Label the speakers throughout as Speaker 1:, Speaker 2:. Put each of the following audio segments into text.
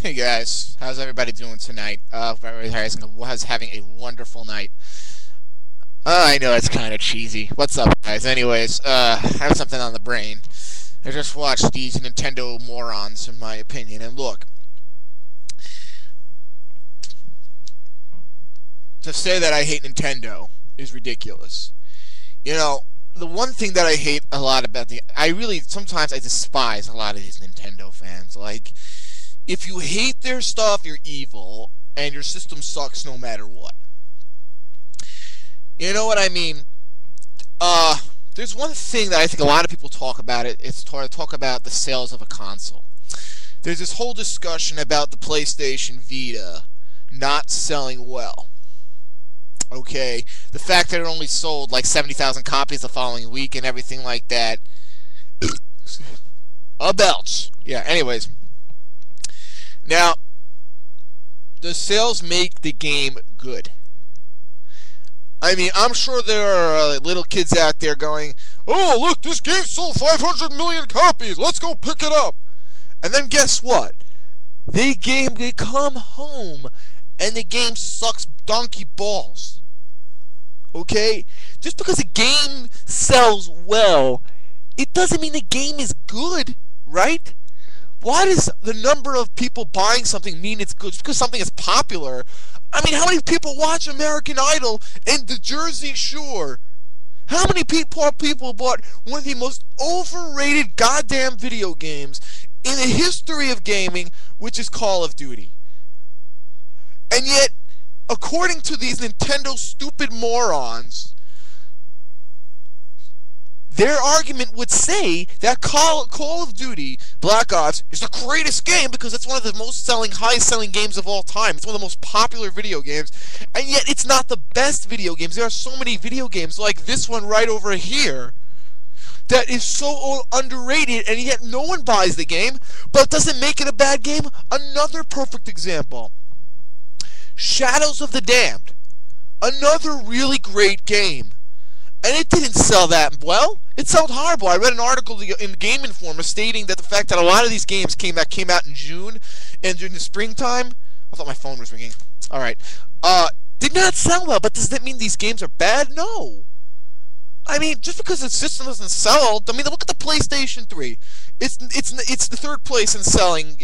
Speaker 1: Hey guys, how's everybody doing tonight? Everybody was having a wonderful night. I know it's kind of cheesy. What's up, guys? Anyways, I have something on the brain. I just watched these Nintendo morons, in my opinion, and look, to say that I hate Nintendo is ridiculous. You know, the one thing that I hate a lot about sometimes I despise a lot of these Nintendo fans. Like, if you hate their stuff, you're evil, and your system sucks no matter what. You know what I mean? There's one thing that I think a lot of people talk about. It's to talk about the sales of a console. There's this whole discussion about the PlayStation Vita not selling well. Okay, the fact that it only sold like 70,000 copies the following week and everything like that. A belch. Yeah, anyways. Now, does sales make the game good? I mean, I'm sure there are little kids out there going, "Oh, look, this game sold 500 million copies. Let's go pick it up." And then guess what? They come home and the game sucks donkey balls. Okay? Just because a game sells well, it doesn't mean the game is good, right? Why does the number of people buying something mean it's good? Just because something is popular. I mean, how many people watch American Idol and the Jersey Shore? How many people bought one of the most overrated goddamn video games in the history of gaming, which is Call of Duty? And yet, according to these Nintendo stupid morons, their argument would say that Call of Duty Black Ops is the greatest game because it's one of the highest selling games of all time. It's one of the most popular video games, and yet it's not the best video games. There are so many video games like this one right over here that is so underrated, and yet no one buys the game, but doesn't make it a bad game. Another perfect example. Shadows of the Damned. Another really great game. And it didn't sell that well. It sold horrible. I read an article in the Game Informer stating that the fact that a lot of these games came out in June and during the springtime. I thought my phone was ringing. All right. Did not sell well. But does that mean these games are bad? No. I mean, just because the system doesn't sell, I mean, look at the PlayStation 3. It's the third place in selling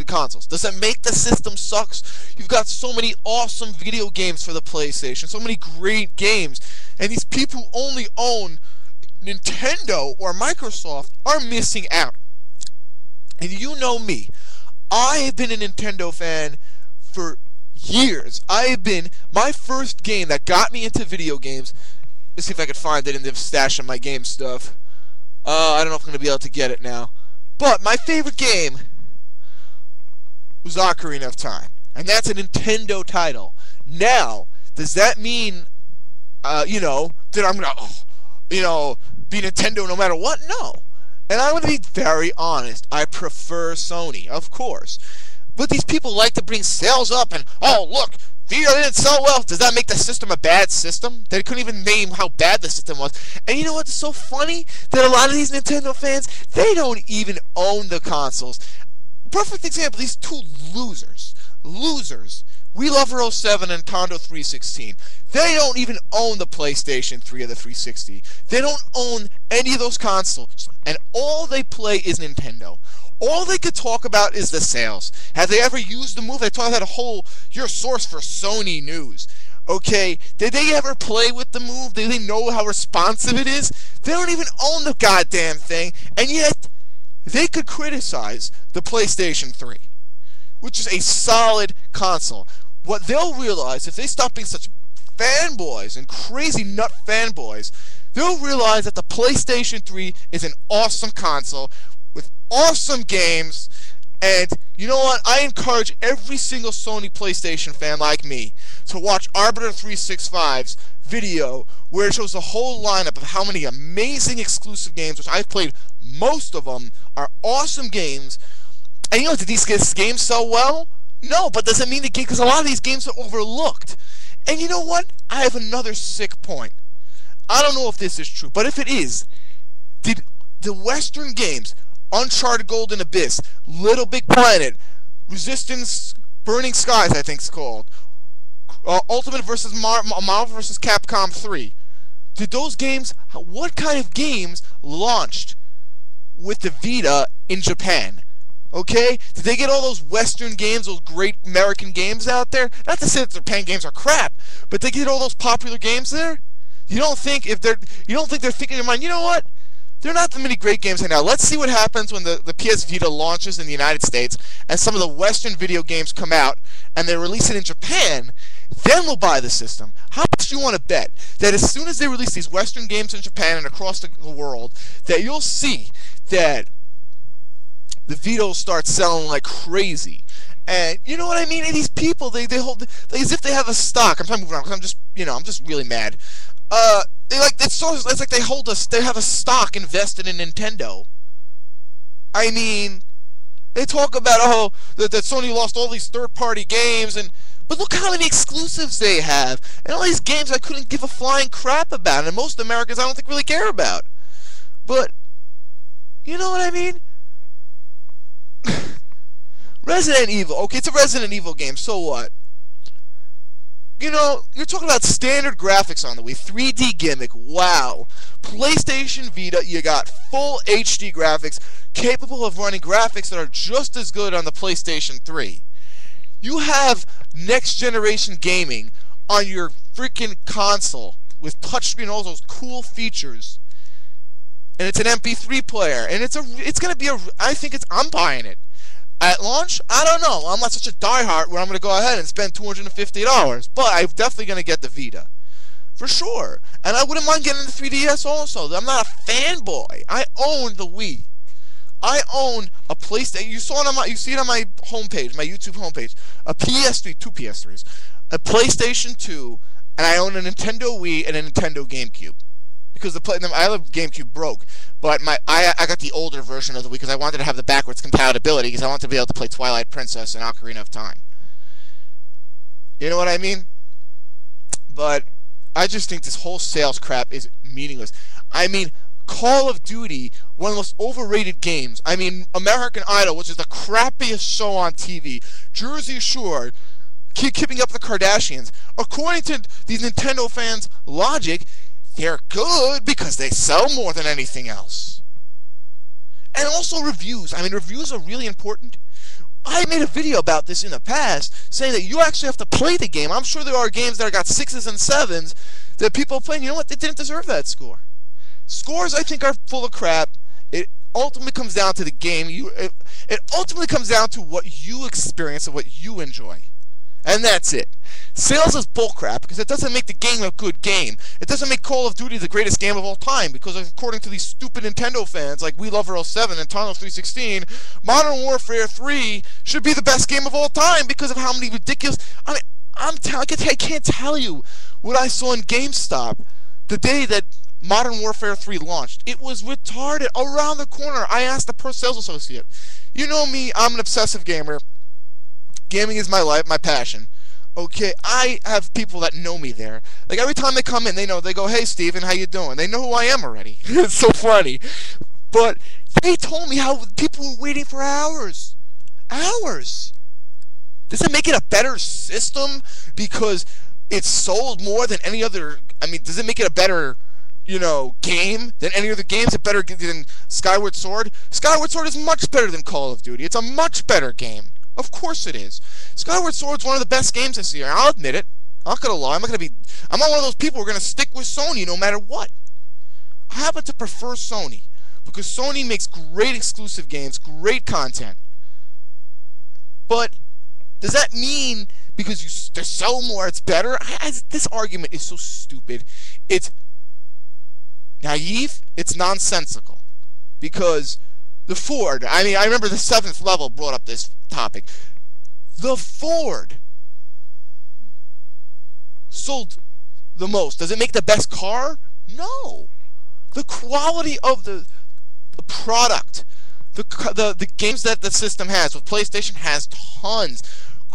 Speaker 1: consoles. Does that make the system sucks? You've got so many awesome video games for the PlayStation, so many great games, and these people who only own Nintendo or Microsoft are missing out. And you know me. I have been a Nintendo fan for years. My first game that got me into video games. Let's see if I could find it in the stash of my game stuff. I don't know if I'm going to be able to get it now. But my favorite game was Ocarina of Time. And that's a Nintendo title. Now, does that mean, that I'm going to, be Nintendo no matter what? No. And I'm going to be very honest. I prefer Sony, of course. But these people like to bring sales up and, oh, look, Vita didn't sell well. Does that make the system a bad system? They couldn't even name how bad the system was. And you know what's so funny? That a lot of these Nintendo fans, they don't even own the consoles. Perfect example, these two losers. We Lover 07 and Tondo 316. They don't even own the PlayStation 3 or the 360. They don't own any of those consoles. And all they play is Nintendo. All they could talk about is the sales. Have they ever used the Move? They talk about your source for Sony news. Okay, did they ever play with the Move? Do they know how responsive it is? They don't even own the goddamn thing, and yet they could criticize the PlayStation 3, which is a solid console. What they'll realize, if they stop being such fanboys and crazy nut fanboys, they'll realize that the PlayStation 3 is an awesome console with awesome games, and you know what? I encourage every single Sony PlayStation fan like me to watch Arbiter 365's video where it shows the whole lineup of how many amazing exclusive games, which I've played most of them, are awesome games. And you know, did these games sell well? No, but does it mean the game? Because a lot of these games are overlooked. And you know what? I have another sick point. I don't know if this is true, but if it is, did the Western games, Uncharted Golden Abyss, Little Big Planet, Resistance, Burning Skies, I think it's called. Ultimate versus Marvel versus Capcom 3. Did those games? What kind of games launched with the Vita in Japan? Okay? Did they get all those Western games, those great American games out there? Not to say that Japan games are crap, but they get all those popular games there? You don't think they're thinking in their mind, you know what? There are not that many great games right now. Let's see what happens when the PS Vita launches in the United States and some of the Western video games come out and they release it in Japan. Then we'll buy the system. How much do you want to bet that as soon as they release these Western games in Japan and across the world, that you'll see that the Vita will start selling like crazy? And you know what I mean? And these people, they hold as if they have a stock. I'm trying to move on because I'm just really mad. It's like they have a stock invested in Nintendo. I mean, they talk about that Sony lost all these third-party games, but look how many exclusives they have, and all these games I couldn't give a flying crap about, and most Americans I don't think really care about. But you know what I mean? Resident Evil. Okay, it's a Resident Evil game. So what? You know, you're talking about standard graphics on the Wii, 3D gimmick, wow. PlayStation Vita, you got full HD graphics, capable of running graphics that are just as good on the PlayStation 3. You have next generation gaming on your freaking console with touchscreen, all those cool features. And it's an MP3 player, and I'm buying it. At launch, I don't know. I'm not such a diehard where I'm going to go ahead and spend $250, but I'm definitely going to get the Vita. For sure. And I wouldn't mind getting the 3DS also. I'm not a fanboy. I own the Wii. I own a PlayStation. You see it on my homepage, my YouTube homepage. A PS3, two PS3s. A PlayStation 2, and I own a Nintendo Wii and a Nintendo GameCube. Because the GameCube broke, but I got the older version of the Wii because I wanted to have the backwards compatibility because I wanted to be able to play Twilight Princess and Ocarina of Time. You know what I mean? But I just think this whole sales crap is meaningless. I mean, Call of Duty, one of the most overrated games. I mean, American Idol, which is the crappiest show on TV. Jersey Shore, Keeping Up with the Kardashians. According to these Nintendo fans' logic, they're good because they sell more than anything else. And also reviews. I mean, reviews are really important. I made a video about this in the past, saying that you actually have to play the game. I'm sure there are games that got 6s and 7s that people are playing. You know what? They didn't deserve that score. Scores, I think, are full of crap. It ultimately comes down to the game. It ultimately comes down to what you experience and what you enjoy. And that's it. Sales is bullcrap because it doesn't make the game a good game. It doesn't make Call of Duty the greatest game of all time because according to these stupid Nintendo fans like We Lover 07 and Tunnel 316, Modern Warfare 3 should be the best game of all time because of how many ridiculous... I mean, I can't tell you what I saw in GameStop the day that Modern Warfare 3 launched. It was retarded. Around the corner, I asked the sales associate, you know me, I'm an obsessive gamer. Gaming is my life, my passion. Okay, I have people that know me there. Like every time they come in, they go, hey Steven, how you doing? They know who I am already. It's so funny. But they told me how people were waiting for hours. Hours. Does it make it a better system because it's sold more than any other? I mean, does it make it a better, game than any other games? Is it better than Skyward Sword? Skyward Sword is much better than Call of Duty. It's a much better game. Of course it is. Skyward Sword's one of the best games this year. I'll admit it. I'm not gonna lie. I'm not one of those people who are gonna stick with Sony no matter what. I happen to prefer Sony because Sony makes great exclusive games, great content. But does that mean because they sell more, it's better? This argument is so stupid. It's naive. It's nonsensical. Because the Ford, I remember the 7th level brought up this topic. The Ford sold the most. Does it make the best car? No. The quality of the product, the games that the system has, with PlayStation has tons.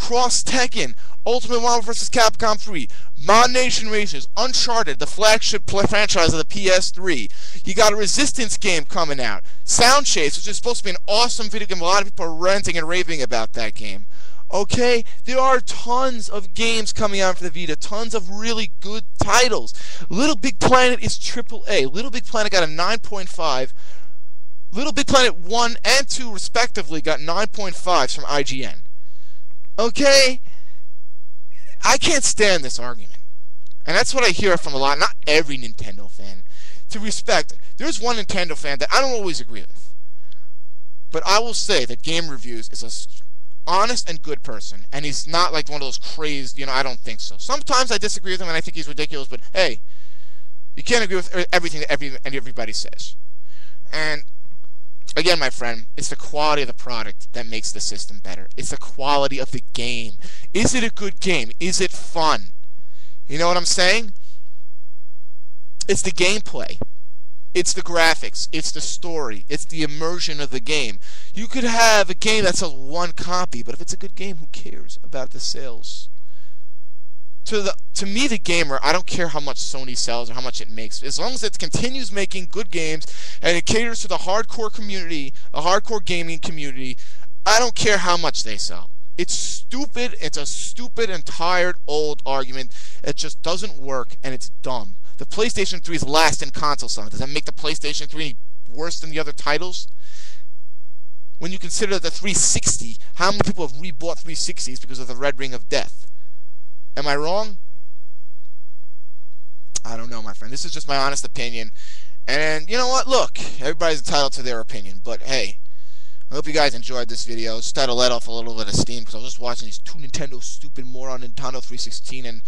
Speaker 1: Cross Tekken, Ultimate Marvel vs. Capcom 3, Mod Nation Races, Uncharted, the flagship franchise of the PS3. You got a Resistance game coming out. Sound Chase, which is supposed to be an awesome video game. A lot of people are ranting and raving about that game. Okay, there are tons of games coming out for the Vita, tons of really good titles. Little Big Planet is AAA. Little Big Planet got a 9.5. Little Big Planet 1 and 2 respectively got 9.5s from IGN. Okay? I can't stand this argument. And that's what I hear from a lot, not every Nintendo fan. To respect, there's one Nintendo fan that I don't always agree with. But I will say that Game Reviews is a honest and good person, and he's not like one of those crazed, I don't think so. Sometimes I disagree with him and I think he's ridiculous, but hey, you can't agree with everything that everybody says. And again, my friend, it's the quality of the product that makes the system better. It's the quality of the game. Is it a good game? Is it fun? You know what I'm saying? It's the gameplay. It's the graphics. It's the story. It's the immersion of the game. You could have a game that sells one copy, but if it's a good game, who cares about the sales? To me, the gamer, I don't care how much Sony sells or how much it makes. As long as it continues making good games and it caters to the hardcore community, a hardcore gaming community, I don't care how much they sell. It's stupid. It's a stupid and tired old argument. It just doesn't work, and it's dumb. The PlayStation 3 is last in console selling. Does that make the PlayStation 3 any worse than the other titles? When you consider the 360, how many people have rebought 360s because of the Red Ring of Death? Am I wrong? I don't know, my friend. This is just my honest opinion. And you know what? Look, everybody's entitled to their opinion. But hey, I hope you guys enjoyed this video. Just had to let off a little bit of steam because I was just watching these two Nintendo stupid moron Nintendo 316 and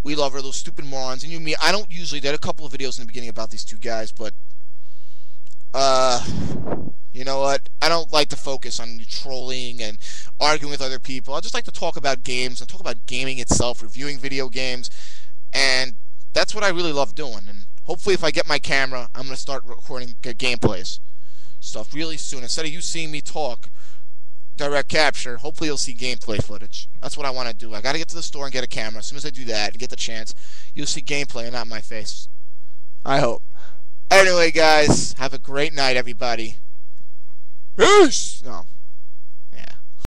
Speaker 1: we love her, those stupid morons. And you and me, I don't usually, there are a couple of videos in the beginning about these two guys, but you know what? I don't like to focus on trolling and arguing with other people. I just like to talk about games and talk about gaming itself, reviewing video games, and that's what I really love doing. And hopefully if I get my camera, I'm going to start recording gameplays stuff really soon. Instead of you seeing me talk direct capture, hopefully you'll see gameplay footage. That's what I want to do. I got to get to the store and get a camera. As soon as I do that and get the chance, you'll see gameplay and not my face. I hope. Anyway, guys, have a great night, everybody. Peace! No.